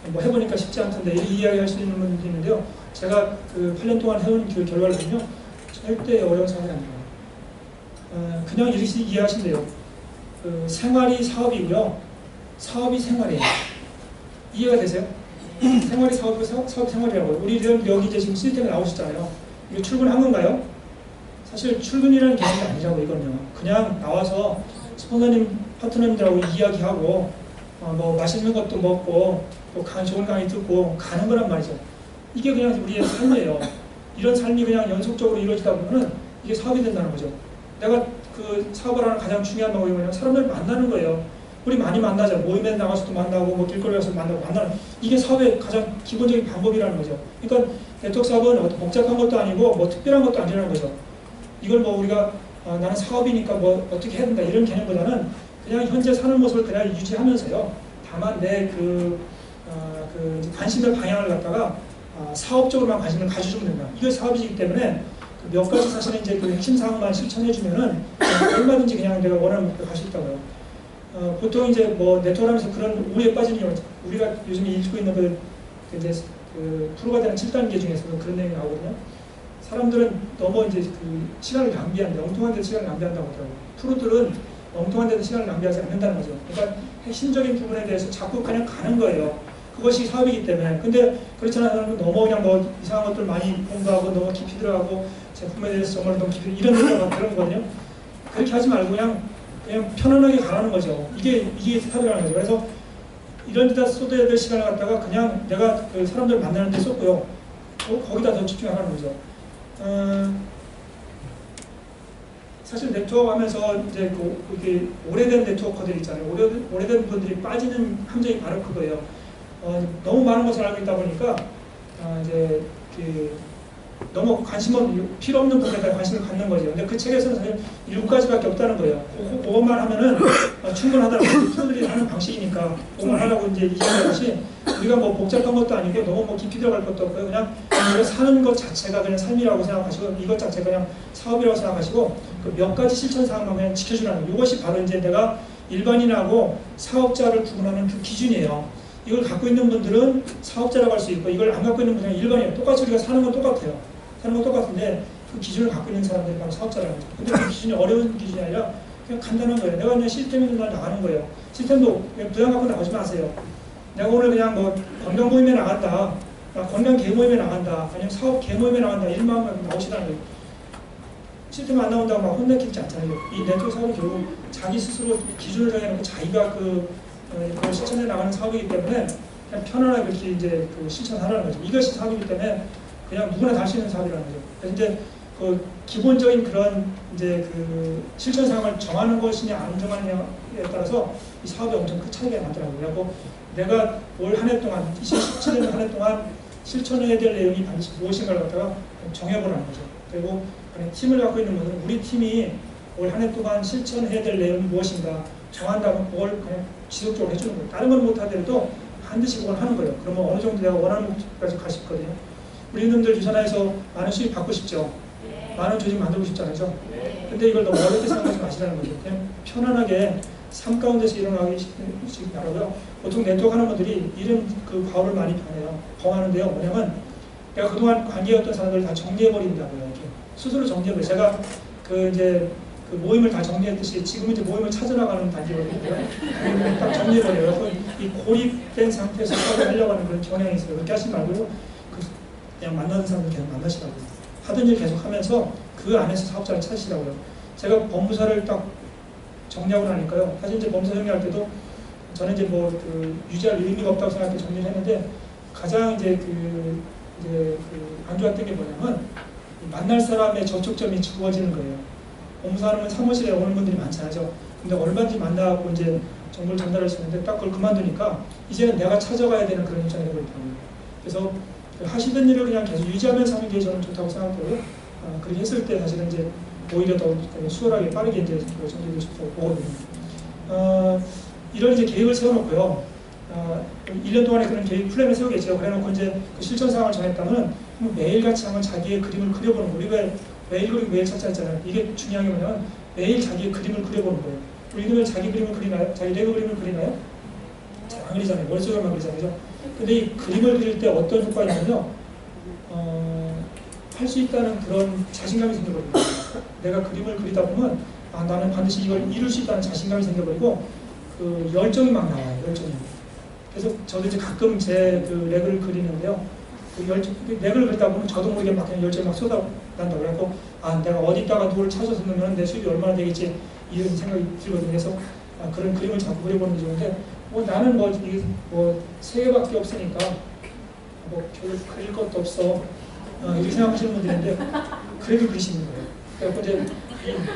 뭐 해보니까 쉽지 않던데 이렇게 이야기할 수 있는 분들이 있는데요. 제가 8년 동안 해온 그 결과를 보면요. 절대 어려운 사업이 아니에요. 그냥 이렇게 이해하시면 돼요. 생활이 사업이고요. 사업이 생활이에요. 이해가 되세요? 생활이 사업이고 사업이 생활이라고요. 우리는 여기 이제 지금 시스템에 나오셨잖아요. 이거 출근한 건가요? 사실 출근이라는 개념이 아니라고 이거는요. 그냥 나와서 스폰서님, 파트너님들하고 이야기하고 뭐 맛있는 것도 먹고 또 좋은 강의 듣고 가는 거란 말이죠. 이게 그냥 우리의 삶이에요. 이런 삶이 그냥 연속적으로 이루어지다 보면은 이게 사업이 된다는 거죠. 내가 사업을 하는 가장 중요한 방법이 뭐냐면 사람들 만나는 거예요. 우리 많이 만나죠. 모임에 나가서도 만나고 뭐 길거리 가서 만나는 이게 사업의 가장 기본적인 방법이라는 거죠. 그러니까 네트워크 사업은 어떤 복잡한 것도 아니고 뭐 특별한 것도 아니라는 거죠. 이걸 뭐 우리가 나는 사업이니까 뭐 어떻게 해야 된다 이런 개념보다는 그냥 현재 사는 모습을 그냥 유지하면서요. 다만 내 관심의 방향을 갖다가 사업적으로만 관심을 가져주면 된다. 이게 사업이기 때문에 몇 가지 사실은 이제 핵심 사항만 실천해주면은 얼마든지 그냥 내가 원하는 목표 갈 수 있다고요. 보통 이제 뭐 네트워크 하면서 그런 오해에 빠지는 경우, 우리가 요즘에 읽고 있는 이제 프로가 되는 7단계 중에서도 그런 내용이 나오거든요. 사람들은 너무 이제 시간을 낭비한다. 엉뚱한 데 시간을 낭비한다고 하더라고요. 프로들은 엉뚱한 데서 시간을 낭비하지 않는다는 거죠. 그러니까 핵심적인 부분에 대해서 자꾸 그냥 가는 거예요. 그것이 사업이기 때문에. 근데 그렇지 않은 사람은 너무 그냥 뭐 이상한 것들 많이 공부하고 너무 깊이 들어가고 제품에 대해서 정말 너무 깊이 이런 그런 거거든요. 그렇게 하지 말고 그냥 편안하게 가라는 거죠. 이게 사업이라는 거죠. 그래서 이런 데다 쏟아야 될 시간을 갖다가 그냥 내가 사람들 만나는 데 쏟고요. 거기다 더 집중하라는 거죠. 사실 네트워크 하면서 이제 이렇게 오래된 네트워커들 있잖아요. 오래된 분들이 빠지는 함정이 바로 그거예요. 너무 많은 것을 알고 있다 보니까 이제 너무 필요 없는 부분에 관심을 갖는 거죠. 근데 그 책에서는 사실 7가지밖에 없다는 거예요. 그것만 하면은 충분하다고 프로들이 하는 방식이니까 그것만 하라고 이제 이야기하는 것이 우리가 뭐 복잡한 것도 아니고 너무 뭐 깊이 들어갈 것도 없고요. 그냥 우리가 사는 것 자체가 그냥 삶이라고 생각하시고 이것 자체가 그냥 사업이라고 생각하시고 몇 가지 실천 사항만 그냥 지켜주라는 이것이 바로 이제 내가 일반인하고 사업자를 구분하는 그 기준이에요. 이걸 갖고 있는 분들은 사업자라고 할 수 있고 이걸 안 갖고 있는 분들은 일반이에요. 똑같이 우리가 사는 건 똑같아요. 사는 건 똑같은데 그 기준을 갖고 있는 사람들이 바로 사업자라는 거죠. 근데 그 기준이 어려운 기준이 아니라 그냥 간단한 거예요. 내가 그냥 시스템 있는 날 나가는 거예요. 시스템도 그냥 부담 갖고 나오지 마세요. 내가 오늘 그냥 뭐 건강 모임에 나간다, 건강 개 모임에 나간다, 아니면 사업 개 모임에 나간다 이런 마음으로 나오시라는 거예요. 시스템 안 나온다고 막 혼내키지 않잖아요. 이 네트워크 사업은 결국 자기 스스로 기준을 정해놓고 자기가 그걸 실천해 나가는 사업이기 때문에 그냥 편안하게 그렇게 이제 실천하라는 거죠. 이것이 사업이기 때문에 그냥 누구나 다 할 수 있는 사업이라는 거죠. 그래서 이제 그 기본적인 그런 이제 그 실천 사항을 정하는 것이냐 안 정하느냐에 따라서 이 사업이 엄청 큰 차이가 나더라고요. 그래서 내가 올 한 해 동안 2017년 한 해 동안 실천해야 될 내용이 반드시 무엇인가를 갖다가 정해보라는 거죠. 그리고 팀을 갖고 있는 분들은 우리 팀이 올 한 해 동안 실천해야 될 내용이 무엇인가 정한다면 그걸 그냥 지속적으로 해주는 거예요. 다른 건 못하더라도 반드시 그걸 하는 거예요. 그러면 어느 정도 내가 원하는 목표까지 갈 수 있거든요. 우리 놈들 유산화에서 많은 수익 받고 싶죠. 많은 조직 만들고 싶잖아요. 근데 이걸 너무 어렵게 생각하지 마시라는 거죠. 그냥 편안하게 삶 가운데서 일어나기 바라고요. 보통 네트워크 하는 분들이 이런 그 과오를 많이 범하는데요. 뭐냐면 내가 그동안 관계였던 사람들을 다 정리해버린다고요. 이렇게 스스로 정리해버려요. 제가 이제 그 모임을 다 정리했듯이 지금 이제 모임을 찾아나가는 단계거든요. 모임을 딱 정리해버려요. 그래서 이 고립된 상태에서 사업을 하려고 하는 그런 경향이 있어요. 그렇게 하시지 말고 그냥 만나는 사람들 계속 만나시라고요. 하던 일 계속 하면서 그 안에서 사업자를 찾으시라고요. 제가 법무사를 딱 정리하고 나니까요. 사실 이제 법무사 정리할 때도 저는 이제 유지할 의미가 없다고 생각해 정리를 했는데 가장 이제 안 좋았던 게 뭐냐면 만날 사람의 접촉점이 주어지는 거예요. 법무사는 사무실에 오는 분들이 많잖아요. 근데 얼마든지 만나고 이제 정보를 전달할 수 있는데 딱 그걸 그만두니까 이제는 내가 찾아가야 되는 그런 입장이 되버리더라고요. 그래서 하시던 일을 그냥 계속 유지하면서 하는 게 저는 좋다고 생각하고요. 그렇게 했을 때 사실은 이제 오히려 더 수월하게 빠르게 이제 정리될 수 있다고 보거든요. 이런 이제 계획을 세워놓고요. 1년 동안에 그런 계획 플랜을 세우겠죠. 그래놓고 이제 그 실천 사항을 정했다면 매일같이 한번 자기의 그림을 그려보는 거예요. 우리가 매일 그리고 매일 찾자 했잖아요. 이게 중요한 게 뭐냐면 매일 자기의 그림을 그려보는 거예요. 우리는 자기 그림을 그리나요? 자기 레고 그림을 그리나요? 잘 안 그리잖아요. 머릿속에만 그리잖아요. 근데 이 그림을 그릴 때 어떤 효과가 있냐면요. 할 수 있다는 그런 자신감이 생겨버립니다. 내가 그림을 그리다 보면 나는 반드시 이걸 이룰 수 있다는 자신감이 생겨버리고 그 열정이 막 나와요. 열정이. 그래서 저도 이제 가끔 제 레그를 그리는데요. 레그를 그리다 보면 저도 모르게 막 그냥 열정이 막 쏟아난다고 그래갖고 내가 어디다가 누구를 찾아서 넣으면 내 수입이 얼마나 되겠지 이런 생각이 들거든요. 그래서 그런 그림을 자꾸 그려보는 게 좋은데 나는 세 개밖에 없으니까 별로 그릴 것도 없어 이렇게 생각하시는 분들인데 그래도 그리시는 거예요. 그래서 이제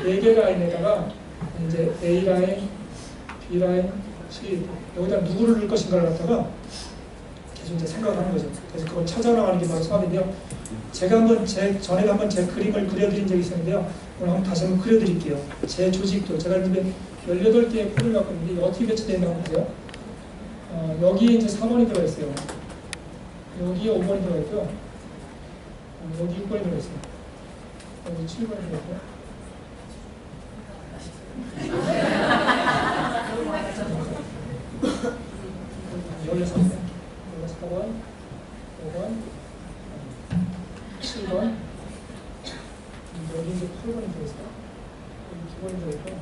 이 4개 라인에다가 이제 A 라인, B 라인, C 여기다 누구를 넣을 것인가를 갖다가 계속 이제 생각을 하는 거죠. 그래서 그걸 찾아나가는 게 바로 사업인데요. 제가 전에 한번 제 그림을 그려드린 적이 있었는데요. 오늘 다시 한번 그려드릴게요. 제 조직도 제가 이제 18개의 폴을 갖고 있는데 이게 어떻게 배치되어 있나 보세요. 여기에 이제 4번이 들어있어요. 여기에 5번이 들어있고요. 여기 6번이 들어있어요. 여기 7번이 들어있고요. 여기 3번, 여기 4번, 5번, 7번, 여기 이제 8번이 들어있어요. 여기 9번이 들어있고요.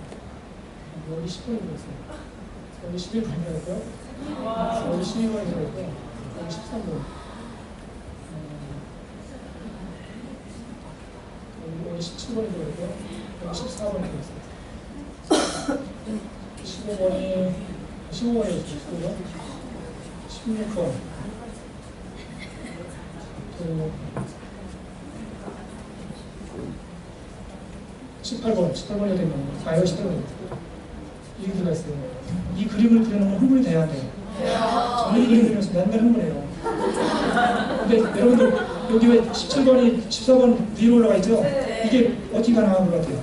여기 10번이 들어있어요. 여기 11번이 들어있고요. 여기 12번이 들어있고요. 여기 13번. 여기 17번이 들어있고요. 여기 14번이 들어있어요. 15번이 16번, 18번이 되면 18번 이렇게 들어가 있어요. 이 그림을 그려놓으면 흥분이 돼야 돼요. 저는 이 그림 그리면서 맨날 흥분해요. 근데 여러분들 여기 왜 17번이 14번 위로 올라가 있죠? 이게 어떻게 가능한 것 같아요?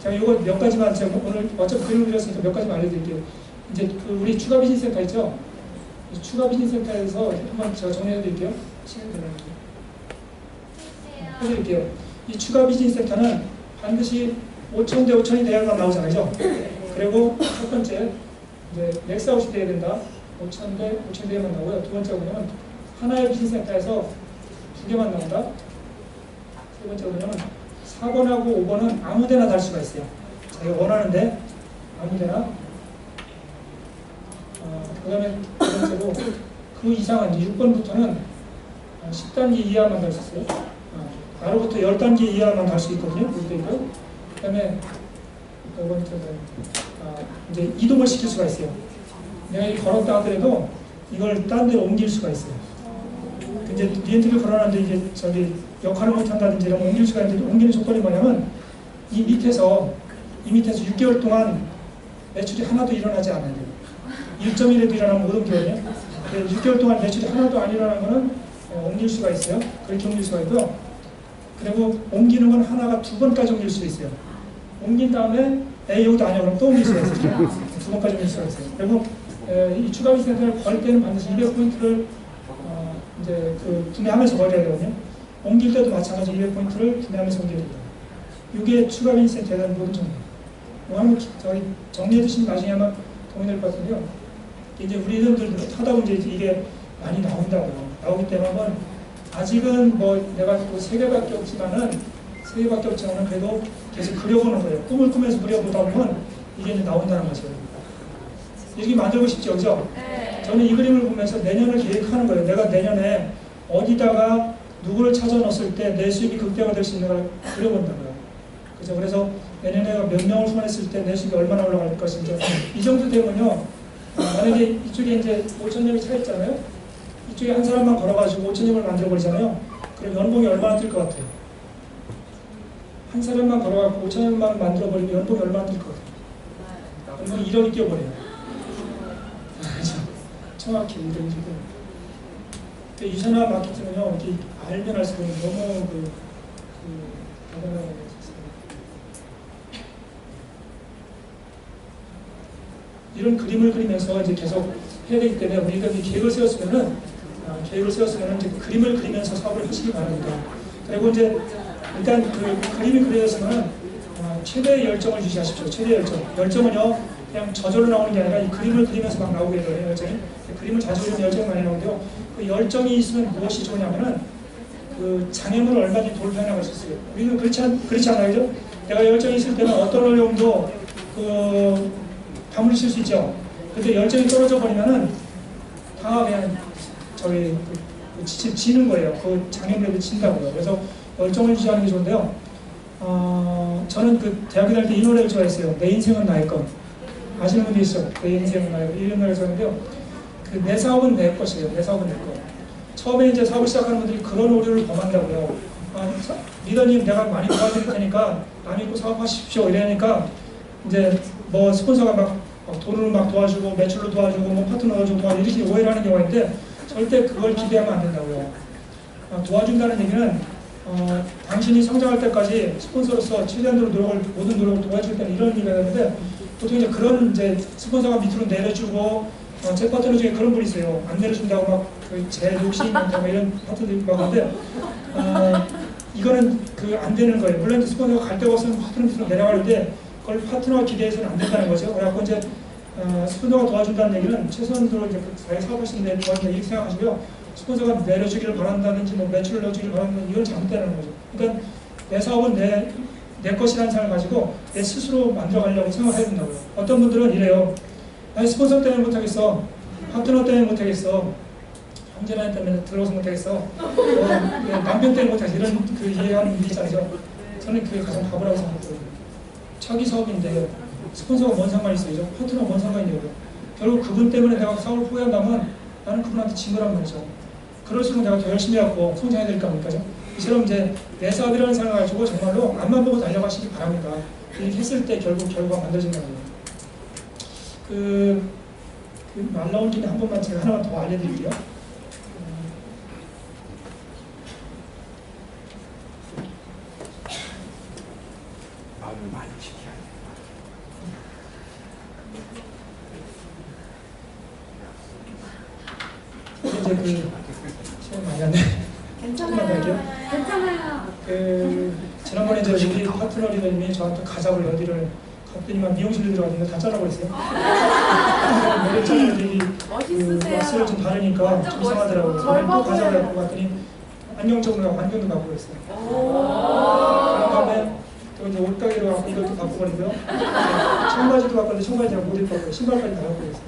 제가 이거 몇 가지만 제가 오늘 어차피 그림을 그렸으니까 몇 가지만 알려드릴게요. 이제 우리 추가 비즈니스 센터 있죠? 추가 비즈니스 센터에서 한번 제가 정리해드릴게요. 시간 되나요? 해드릴게요. 이 추가 비즈니스 센터는 반드시 5,000 대 5,000이 돼야만 나오잖아요. 그리고 첫 번째, 이제 맥스아웃이 돼야 된다. 5,000대만 나오고요. 두 번째 원형은 하나의 비즈센터에서 2개만 나온다. 세 번째 원형은 4번하고 5번은 아무데나 달 수가 있어요. 자기가 원하는데 아무데나. 그 다음에 두 번째로 그 이상은 6번부터는 10단계 이하만 달 수 있어요. 바로부터 10단계 이하만 갈 수 있거든요. 그것도 있고. 그 다음에 이제 이동을 시킬 수가 있어요. 내가 걸었다 하더라도 이걸 딴 데로 옮길 수가 있어요. 이제 리엔트를 걸어놨는데 이게 저기 역할을 못한다든지 이런 옮길 수가 있는데 옮기는 조건이 뭐냐면 이 밑에서 6개월 동안 매출이 하나도 일어나지 않아요. 1.1에도 일어나면 못 옮기거든요. 6개월 동안 매출이 하나도 안 일어나는 거는 옮길 수가 있어요. 그렇게 옮길 수가 있고요. 그리고 옮기는 건 하나가 2번까지 옮길 수 있어요. 옮긴 다음에 여기도 아니야 그럼 또 옮길 수가 있어요. 2번까지 옮길 수가 있어요. 그리고 이 추가 비센터를 걸 때는 반드시 200포인트를 이제 구매하면서 걸어야 되거든요. 옮길 때도 마찬가지로 200포인트를 구매하면서 옮겨야 됩니다. 이게 추가 비센터에 대한 모든 정보. 한번 저희 정리해 주시면 나중에 아마 도움이 될 것 같은데요. 이제 우리들 하다 보면 이제 이게 많이 나온다고요. 나오기 때문에 한번 아직은 뭐 내가 3개밖에 없지만은 그래도 계속 그려보는 거예요. 꿈을 꾸면서 그려보다 보면 이게 이제 나온다는 거죠. 이렇게 만들고 싶죠, 그죠? 네. 저는 이 그림을 보면서 내년을 계획하는 거예요. 내가 내년에 어디다가 누구를 찾아 넣었을 때 내 수입이 극대화될 수 있는 걸 그려본다고요. 그죠? 그래서 내년에 몇 명을 후원했을 때 내 수입이 얼마나 올라갈 것인지 이 정도 되면요. 만약에 이쪽에 이제 5,000명이 차 있잖아요. 이쪽에 한 사람만 걸어가지고 5,000명을 만들어버리잖아요. 그럼 연봉이 얼마나 뛸 것 같아요? 한 사람만 걸어가고 5,000명만 만들어버리면 연봉이 얼마나 뛸 것 같아요? 연봉이 1억이 뛰어버려요. 정확히 1억이 뛰어버려요. 유전화 마케팅은요, 이렇게 알면 할수록 너무 이런 그림을 그리면서 이제 계속 해야 되기 때문에 우리가 계획을 세웠으면은 이제 그림을 그리면서 사업을 하시기 바랍니다. 그리고 이제 일단 그림이 그려졌으면 최대의 열정을 유지하십시오. 최대의 열정은요 그냥 저절로 나오는 게 아니라 이 그림을 그리면서 막 나오게 돼요. 열정이. 그림을 자주 그리면 열정이 많이 나오는데요. 그 열정이 있으면 무엇이 좋으냐면은 그 장애물을 얼마든지 돌파해 나갈 수 있어요. 우리는 그렇지 않아요, 그죠? 내가 열정이 있을 때는 어떤 어려움도 다물칠 수 있죠. 근데 열정이 떨어져 버리면은 다 그냥 지는 거예요. 그 장애물에도 진다고요. 그래서 열정을 유지하는 게 좋은데요. 저는 대학교 다닐 때 이 노래를 좋아했어요. 내 인생은 나의 것. 아시는 분도 있어요. 내 인생은 나의 것. 이런 노래를 좋아했는데요. 내 사업은 내 것이에요. 내 사업은 내 것. 처음에 이제 사업을 시작하는 분들이 그런 오류를 범한다고요. 리더님 내가 많이 도와드릴 테니까 남 믿고 사업하십시오. 이러니까 이제 뭐 스폰서가 막 돈으로 막 도와주고 매출로 도와주고 뭐 파트너 도와주고 이렇게 오해를 하는 경우가 있는데 절대 그걸 기대하면 안 된다고요. 도와준다는 얘기는 당신이 성장할 때까지 스폰서로서 최대한으로 모든 노력을 도와줄 때는 이런 의미가 되는데 보통 이제 그런 이제 스폰서가 밑으로 내려주고 제 파트너 중에 그런 분이 있어요. 안 내려준다고 막 제 욕심이 많다고 이런 파트너들이 막 하는데 이거는 안 되는 거예요. 물론 스폰서가 갈 데가 없으면 파트너 밑으로 내려갈 때 그걸 파트너가 기대해서는 안 된다는 거죠. 그래갖고 이제 스폰서가 도와준다는 얘기는 최소한으로 이제 자기 사업하시는 데 도와준다 이렇게 생각하시고요. 스폰서가 내려주기를 바란다든지 뭐 매출을 넣어주기를 바란다든지 이건 잘못되는 거죠. 그러니까 내 사업은 내 것이라는 생각을 가지고 내 스스로 만들어가려고 생각해야 된다고요. 어떤 분들은 이래요. 아니 스폰서 때문에 못하겠어. 파트너 때문에 못하겠어. 형제라인 때문에 들어서 못하겠어. 남편 때문에 못하겠어. 이런 이해하는 분들이 있잖아요. 저는 그게 가장 바보라고 생각해요. 자기 사업인데 스폰서가 뭔 상관이 있어요? 파트너가 뭔 상관이 있냐고. 결국 그분 때문에 내가 사업을 포기한다면 나는 그분한테 진 거란 말이죠. 그럴수록 내가 더 열심히 하고 성장해야 될까 말까죠. 이처럼 이제 내 사업이라는 생각을 가지고 정말로 앞만 보고 달려가시기 바랍니다. 이렇게 했을 때 결국 결과가 만들어진다는 거예요. 말 나온 김에 한 번만 제가 하나만 더 알려드릴게요. 마음을 많이 지켜야 돼. 이제 시간 많이 갔네. 괜찮아요. 지난번에 이제 우리 파트너 리더님이 저한테 가자고요. 어디를 갔더니만 미용실에 들어가니까 다 잘라버렸어요. 머리 자르는 되게 그 왁스를 좀 바르니까 좀 이상하더라고요. 그래서 또 가자고 해서 갔더니 안경적으로 안경도 갖고 그랬어요. 그런 다음에 또 이제 옷가게로 가고 이것도 바꿔버리고요. 청바지도 바꿨는데 청바지랑 못 입고 신발까지 다 갖고 그랬어요.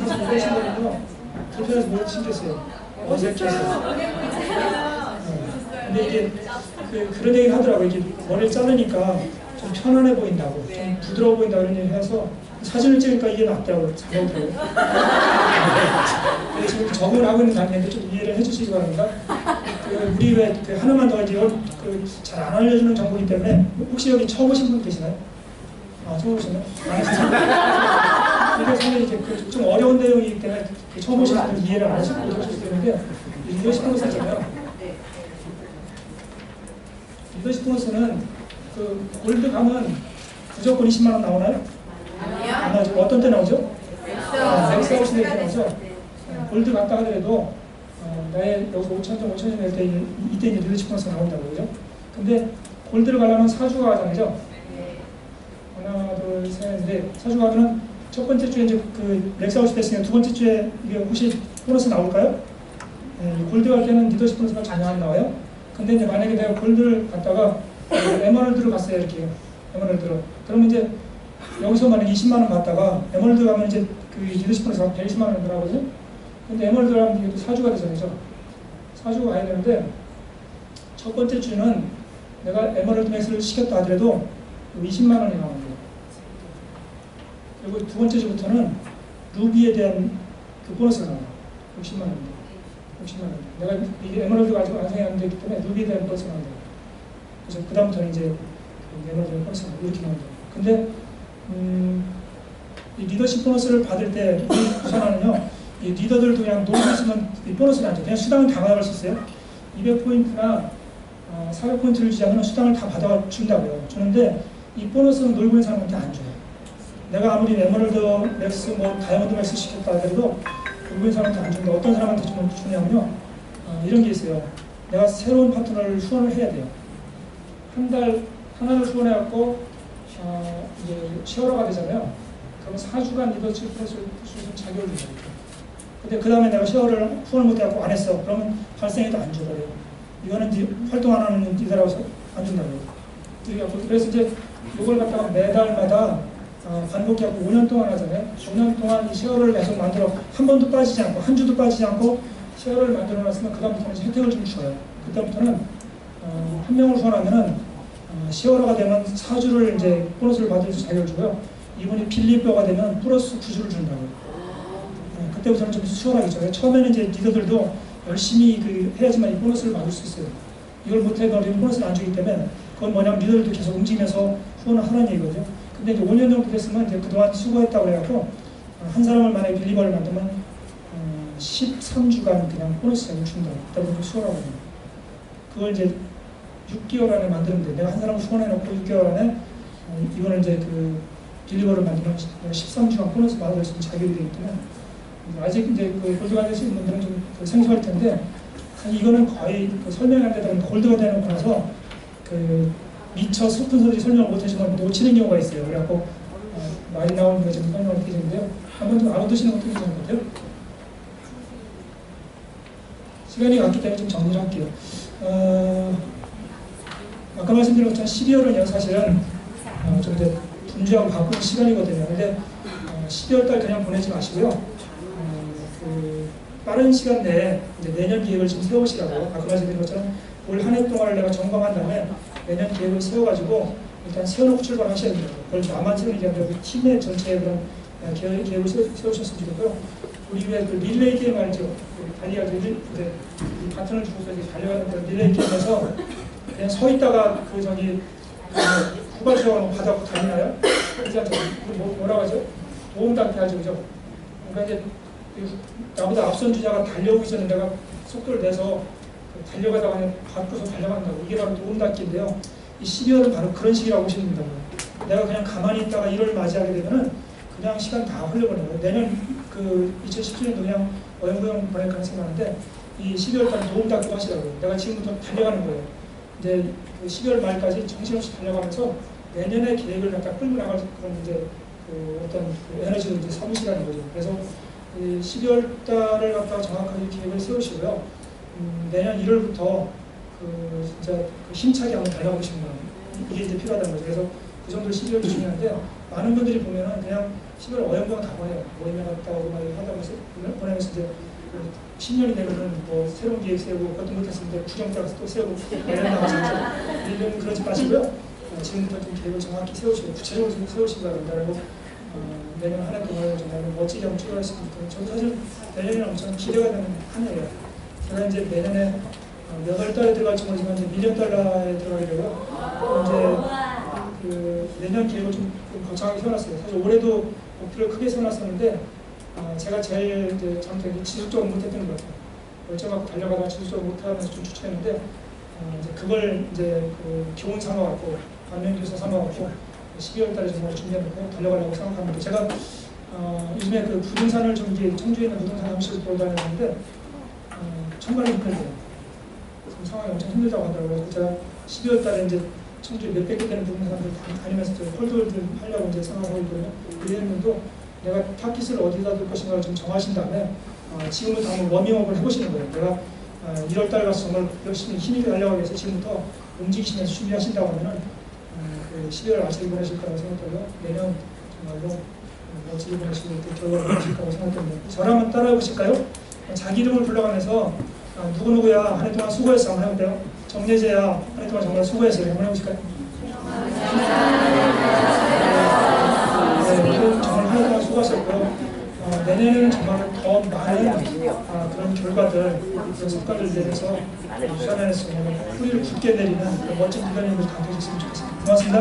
사실 이런 신발은요 불편해서 못 신겠어요. 어색해서. 근데 이게 그런 얘기를 하더라고요. 이게 머리를 자르니까 좀 편안해 보인다고, 좀 부드러워 보인다고 이런 얘기를 해서 사진을 찍으니까 이게 낫더라고요. 잘 나오더라고요. 지금 적응을 하고 있는 단계인데 좀 이해를 해주시기 바랍니다. 우리 왜 하나만 더 이제 잘 안 알려주는 정보이기 때문에 혹시 여기 처음 오신 분 계시나요? 아, 처음 오셨나요? 이게 사실 이제 좀 어려운 내용이기 때문에 처음 오신 분은 이해를 안 하시고 오셨기 때문에 리더십 보너스잖아요. 리더십 보너스는 그 골드 가면 무조건 20만 원 나오나요? 아니요. 안 나오죠. 어떤 때 나오죠? 넥스 하우스 때 나오죠. 골드 갔다 하더라도 나의 여기서 5,000점, 5,000점 낼 때 이때 이제 리더십 보너스가 나온다고 그러죠. 근데 골드를 가려면 4주가 가잖아요. 하나, 둘, 셋, 넷. 4주 가면은 첫 번째 주에 이제 그 넥스 하우스 됐으니까 두 번째 주에 이게 혹시 보너스 나올까요? 골드 갈 때는 리더십 보너스가 전혀 안 나와요. 근데 이제 만약에 내가 골드를 갔다가 에메랄드로 갔어요, 이렇게. 에메랄드로. 그러면 이제 여기서 만약 20만 원 받다가 에메랄드 가면 이제 그 리더십 보너스가 120만 원 들어가거든요. 근데 에메랄드 가면 이게 또 4주가 되잖아요. 4주가 가야 되는데 첫 번째 주는 내가 에메랄드 맥스를 시켰다 하더라도 20만 원이 나오는 거예요. 그리고 두 번째 주부터는 루비에 대한 그 보너스가 나와요. 60만 원인데. 60만 원. 내가 이게 에메랄드가 아직 완성이 안 되기 때문에 루비에 대한 보너스가 나온다. 그래서 그 다음부터는 이제 에메랄드 보너스가 이렇게 나온다. 근데 이 리더십 보너스를 받을 때 우리 부산하는요, 이 리더들도 그냥 놀고 있으면 이 보너스를 안 줘요. 그냥 수당을 다 받아갈 수 있어요. 200포인트나 400포인트를 유지하면 수당을 다 받아준다고요. 주는데 이 보너스는 놀고 있는 사람한테 안 줘요. 내가 아무리 에메랄드 맥스, 뭐 다이아몬드 맥스 시켰다 하더라도 놀고 있는 사람한테 안 주는데 어떤 사람한테 주냐면요. 이런 게 있어요. 내가 새로운 파트너를 후원을 해야 돼요. 한 달 하나를 후원해갖고 이제 시어러가 되잖아요. 그러면 4주간 리더십 보너스를 자격을 준다. 근데 그 다음에 내가 시어를 후원을 못해갖고 안 했어. 그러면 발생해도 안 줘버려요. 이거는 이제 활동 안 하는 이들하고 안 준다고요. 그래서 이제 이걸 갖다가 매달마다 반복해갖고 5년 동안 하잖아요. 5년 동안 이 시어를 계속 만들어 한 번도 빠지지 않고 한 주도 빠지지 않고 시어를 만들어 놨으면 그 다음부터는 혜택을 좀 줘요. 그다음부터는 한 명을 후원하면은 시어러가 되면 4주를 이제 보너스를 받을 수 자격을 주고요. 이분이 빌리버가 되면 플러스 9주를 준다고요. 그때부터는 좀 수월하겠죠. 처음에는 이제 리더들도 열심히 해야지만 이 보너스를 받을 수 있어요. 이걸 못해버리면 보너스를 안 주기 때문에 그건 뭐냐면 리더들도 계속 움직이면서 후원을 하는 얘기거든요. 근데 이제 5년 정도 됐으면 이제 그동안 수고했다고 해갖고 한 사람을 만약에 빌리버를 만들면 13주간 그냥 보너스 자격을 준다. 그때부터 좀 수월하거든요. 그걸 이제 6개월 안에 만드는 돼. 내가 한 사람을 후원해놓고 6개월 안에 이거는 이제 그 빌리버를 만들면 13주간 보너스 받을 수 있는 자격이 되기 때문에 아직 이제 그 골드가 되시는 분들은 좀 생소할 텐데 사실 이거는 거의 설명이 안 되다 보면 골드가 되는 거라서 미처 슬픈서들이 설명을 못 해주면 놓치는 경우가 있어요. 그래갖고 많이 나오는 거 좀 설명을 드리게 되는데요. 한번 좀 알아두시는 것도 괜찮을 것 같아요. 시간이 갔기 때문에 좀 정리를 할게요. 아까 말씀드린 것처럼 12월은 사실은 좀 이제 분주하고 바쁜 시간이거든요. 근데 12월달 그냥 보내지 마시고요. 빠른 시간 내에 이제 내년 계획을 좀 세우시라고 아까 말씀드린 것처럼 올 한 해 동안을 내가 점검한 다음에 내년 계획을 세워가지고 일단 세워놓고 출발하셔야 됩니다. 그걸 나만 세우는 게 아니라 우리 팀의 전체의 그런 계획을 세우셨으면 좋겠고요. 우리 왜 그 릴레이 게임 알죠? 달리기할 때 이 바톤을 주고서 이제 달려가는 그런 릴레이 게임에서 그냥 서 있다가 후발주하고 받아고 달리나요? 그래서 뭐라고 하죠? 도움닫기 하죠, 그죠? 그러니까 이제 나보다 앞선 주자가 달려오기 전에 내가 속도를 내서 달려가다가 그냥 받고서 달려간다고. 이게 바로 도움닫기인데요. 이 12월은 바로 그런 시기라고 보시면 됩니다. 내가 그냥 가만히 있다가 1월 맞이하게 되면은 그냥 시간 다 흘려버려요. 내년 2017년도 그냥 어영부영 보낼 가능성이 많은데 이 12월까지 도움닫기도 하시라고요. 내가 지금부터 달려가는 거예요. 이제 12월 말까지 정신없이 달려가면서 내년에 계획을 갖다 끌고 나갈 그런 이제 그 어떤 그 에너지를 이제 삼으시라는 거죠. 그래서 이 12월 달을 갖다가 정확하게 계획을 세우시고요. 내년 1월부터 그 진짜 그 힘차게 한번 달려보시는 거예요. 이게 이제 필요하다는 거죠. 그래서 그 정도 12월도 중요한데 많은 분들이 보면은 그냥 12월 어영부영 다 보내요. 모임에 갔다 오고 막 하다 보내면서 이제 신년이 되면은 뭐 새로운 계획 세우고 그것도 못했는데 구정 따라서 또 세우고 이런 나가서 이런 그러지 마시고요. 지금부터 좀 계획을 정확히 세우시고 구체적으로 좀 세우시기 바랍니다. 그리고 내년 한 해 동안 정말 멋지게 한번 출발했으면 좋겠습니다. 저도 사실 내년에는 엄청 기대가 되는 한 해예요. 제가 이제 내년에 몇 월 달에 들어갈지 모르지만 이제 밀년 달러에 들어가게 되고요. 이제 그 내년 계획을 좀 거창하게 세워놨어요. 사실 올해도 목표를 크게 세워놨었는데 제가 제일 이제 잘못된 게 지속적으로 못했던 것 같아요. 열정하고 달려가다가 지속적으로 못하면서 좀 주춤했는데 이제 그걸 이제 그 교훈 삼아갖고 반면교사 삼아갖고 12월 달에 정말 준비해놓고 달려가려고 생각합니다. 제가 요즘에 그 부동산을 좀 이게 청주에 있는 부동산 사무실을 돌아다녔는데 천만이 힘들대요. 지금 상황이 엄청 힘들다고 하더라고요. 그래서 제가 12월 달에 이제 청주에 몇백 개 되는 부동산들 다니면서 홀드를 하려고 이제 생각하고 있거든요. 그 회원님도 내가 타깃을 어디다 둘 것인가를 좀 정하신 다음에 지금부터 한번 워밍업을 해보시는 거예요. 내가 1월 달 가서 정말 열심히 힘있게 달려가기 위해서 지금부터 움직이시면서 준비하신다고 하면은 그 12월 아직이 보내실 거라고 생각하고요. 내년 정말로 멋지게 보내시고 결과를 보내실 거라고 생각합니다. 저를 한번 따라해 보실까요? 자기 이름을 불러가면서 누구누구야 한 해 동안 수고했어 한번 해볼게요. 정예재야 한 해 동안 정말 수고했어요. 한번 해보실까요? 네, 정말 한 해 동안 수고하셨고요. 내년에는 정말 더 많은 그런 결과들, 그런 성과를 내면서 부산에서 정말 뿌리를 굳게 내리는 멋진 분들님들 감독이셨으면 좋겠습니다. 고맙습니다.